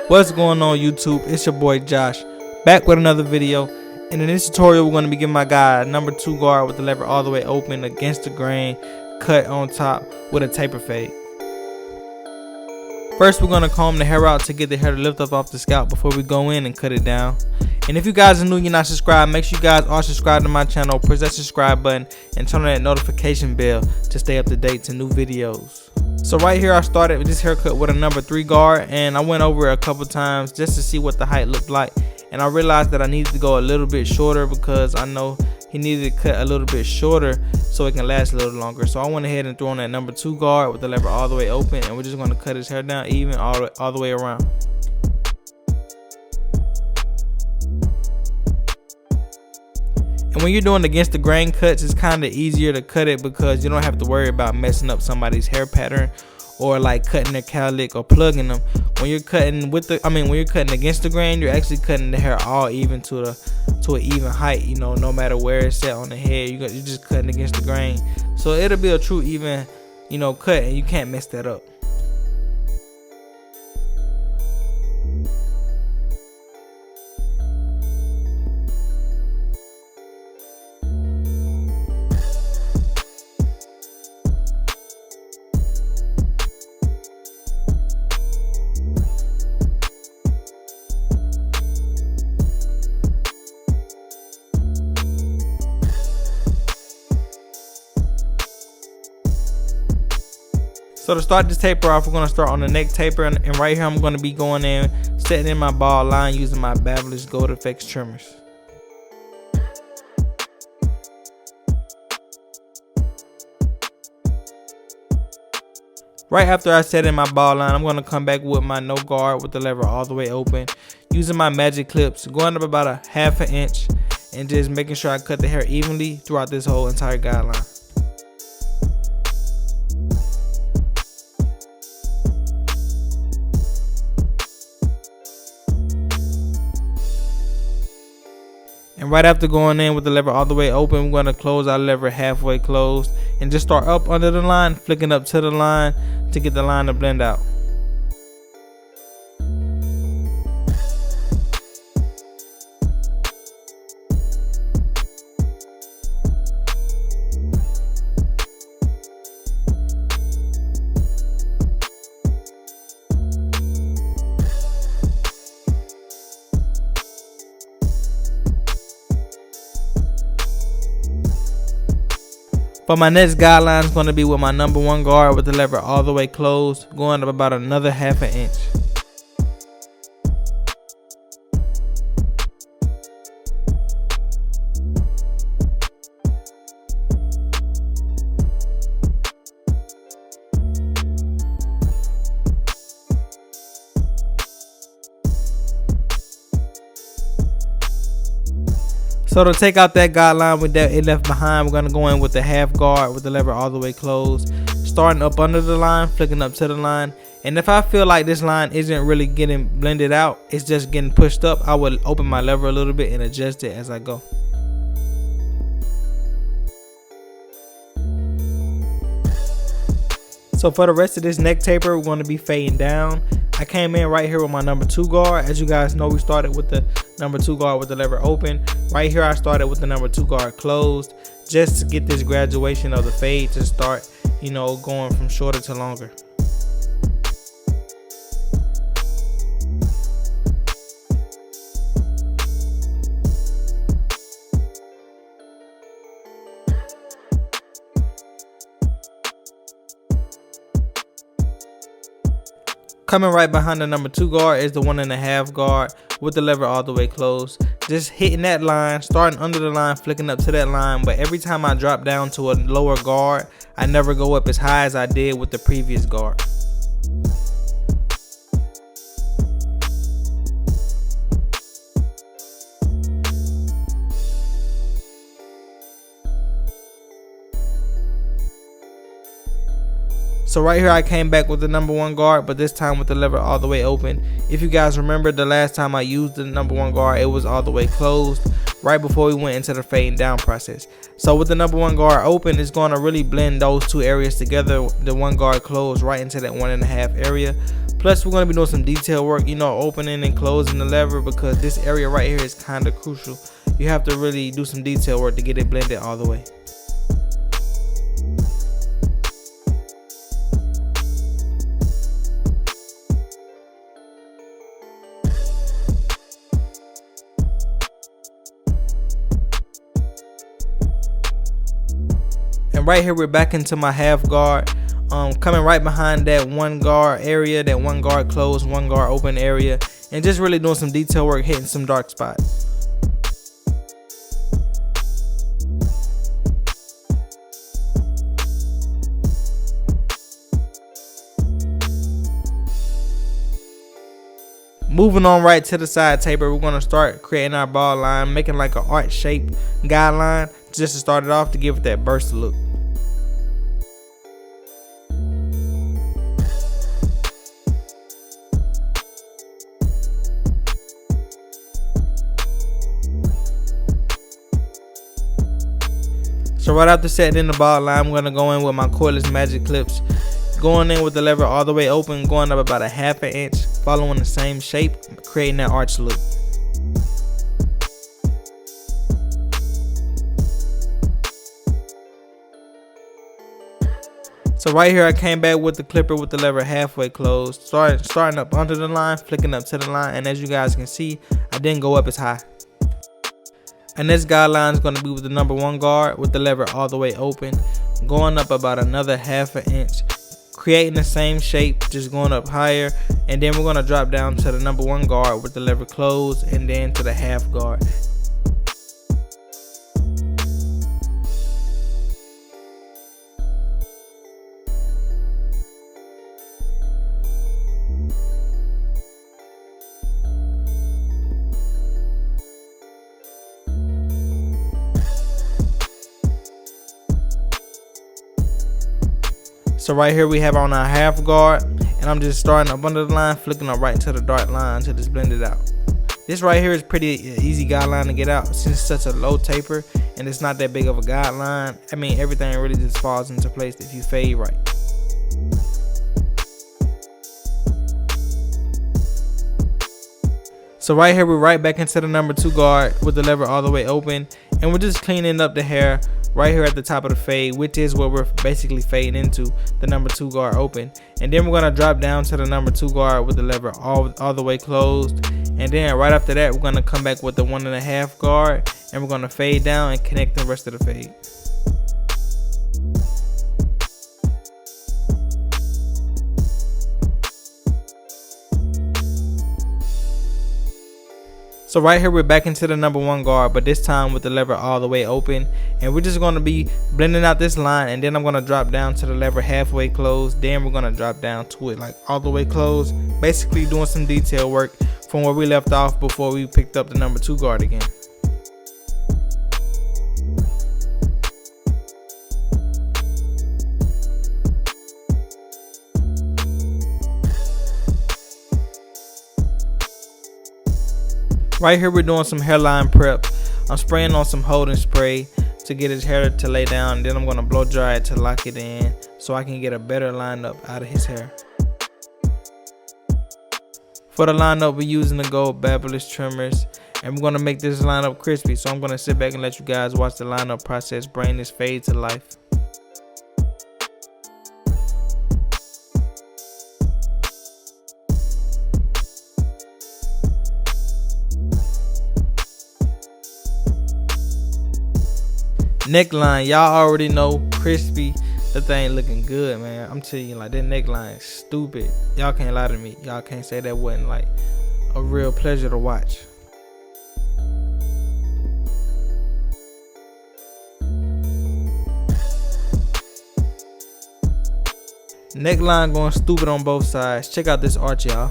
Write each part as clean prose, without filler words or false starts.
What's going on YouTube? It's your boy Josh, back with another video. And in this tutorial we're going to be giving my guy a number 2 guard with the lever all the way open against the grain, cut on top with a taper fade. First we're going to comb the hair out to get the hair to lift up off the scalp before we go in and cut it down. And if you guys are new, you're not subscribed, make sure you guys are subscribed to my channel, press that subscribe button and turn on that notification bell to stay up to date to new videos. So right here I started with this haircut with a number 3 guard, and I went over it a couple times just to see what the height looked like, and I realized that I needed to go a little bit shorter because I know he needed to cut a little bit shorter so it can last a little longer. So I went ahead and threw on that number 2 guard with the lever all the way open, and we're just going to cut his hair down even all the way around. And when you're doing against the grain cuts, it's kind of easier to cut it because you don't have to worry about messing up somebody's hair pattern or like cutting their cowlick or plugging them. When you're cutting when you're cutting against the grain, you're actually cutting the hair all even to an even height. You know, no matter where it's set on the head, you're just cutting against the grain. So it'll be a true even, cut, and you can't mess that up. So to start this taper off, we're going to start on the neck taper, and right here I'm going to be going in, setting in my bald line using my Babyliss Gold effects trimmers. Right after I set in my bald line, I'm going to come back with my no guard with the lever all the way open, using my magic clips, going up about a ½ an inch, and just making sure I cut the hair evenly throughout this whole entire guideline. And right after going in with the lever all the way open, we're going to close our lever halfway closed and just start up under the line, flicking up to the line to get the line to blend out. But my next guideline is going to be with my number 1 guard with the lever all the way closed, going up about another ½ an inch. So to take out that guideline with that it left behind, we're going to go in with the half guard with the lever all the way closed, starting up under the line, flicking up to the line. And if I feel like this line isn't really getting blended out, it's just getting pushed up, I will open my lever a little bit and adjust it as I go. So for the rest of this neck taper, we're going to be fading down. I came in right here with my number 2 guard. As you guys know, we started with the number 2 guard with the lever open. Right here I started with the number 2 guard closed, just to get this graduation of the fade to start, going from shorter to longer. Coming right behind the number 2 guard is the 1½ guard with the lever all the way closed. Just hitting that line, starting under the line, flicking up to that line, but every time I drop down to a lower guard, I never go up as high as I did with the previous guard. So right here I came back with the number 1 guard, but this time with the lever all the way open. If you guys remember, the last time I used the number 1 guard, it was all the way closed right before we went into the fading down process. So with the number 1 guard open, it's going to really blend those two areas together, the 1 guard closed right into that 1.5 area. Plus we're going to be doing some detail work, you know, opening and closing the lever, because this area right here is kind of crucial. You have to really do some detail work to get it blended all the way. And right here we're back into my half guard, coming right behind that one guard area, that one guard closed, one guard open area, and just really doing some detail work, hitting some dark spots. Moving on right to the side taper, we're going to start creating our ball line, making like an arch shape guideline just to start it off, to give it that burst look. So right after setting in the ball line, I'm going to go in with my cordless magic clips, going in with the lever all the way open, going up about a ½ inch, following the same shape, creating that arch loop. So right here I came back with the clipper with the lever halfway closed, starting up under the line, flicking up to the line, and as you guys can see, I didn't go up as high. And this guideline is going to be with the number 1 guard with the lever all the way open, going up about another ½ inch, creating the same shape, just going up higher, and then we're going to drop down to the number 1 guard with the lever closed, and then to the half guard. So right here we have on our half guard, and I'm just starting up under the line, flicking up right into the dark line to just blend it out. This right here is pretty easy guideline to get out, since it's such a low taper and it's not that big of a guideline. I mean, everything really just falls into place if you fade right. So right here we're right back into the number 2 guard with the lever all the way open, and we're just cleaning up the hair right here at the top of the fade, which is what we're basically fading into, the number 2 guard open. And then we're going to drop down to the number 2 guard with the lever all the way closed, and then right after that we're going to come back with the 1.5 guard, and we're going to fade down and connect the rest of the fade. So right here we're back into the number 1 guard, but this time with the lever all the way open, and we're just going to be blending out this line, and then I'm going to drop down to the lever halfway closed, then we're going to drop down to it like all the way closed, basically doing some detail work from where we left off before we picked up the number 2 guard again. Right here we're doing some hairline prep. I'm spraying on some holding spray to get his hair to lay down, and then I'm going to blow dry it to lock it in so I can get a better lineup out of his hair. For the lineup we're using the gold Babyliss trimmers, and we're going to make this lineup crispy, so I'm going to sit back and let you guys watch the lineup process bring this fade to life. Neckline, y'all already know, crispy. That thing looking good, man. I'm telling you, like, that neckline is stupid. Y'all can't lie to me. Y'all can't say that wasn't like a real pleasure to watch. Neckline going stupid on both sides. Check out this arch, y'all.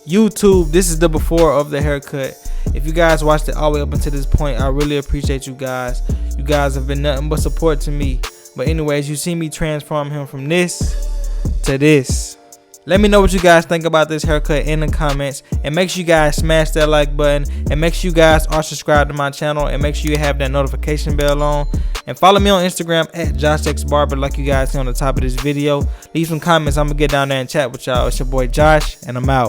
YouTube, this is the before of the haircut. If you guys watched it all the way up until this point, I really appreciate you guys. You guys have been nothing but support to me. But anyways, you see me transform him from this to this. Let me know what you guys think about this haircut in the comments, and make sure you guys smash that like button, and make sure you guys are subscribed to my channel, and make sure you have that notification bell on, and follow me on Instagram at JoshXBarber like you guys see on the top of this video. Leave some comments. I'm gonna get down there and chat with y'all. It's your boy Josh, and I'm out.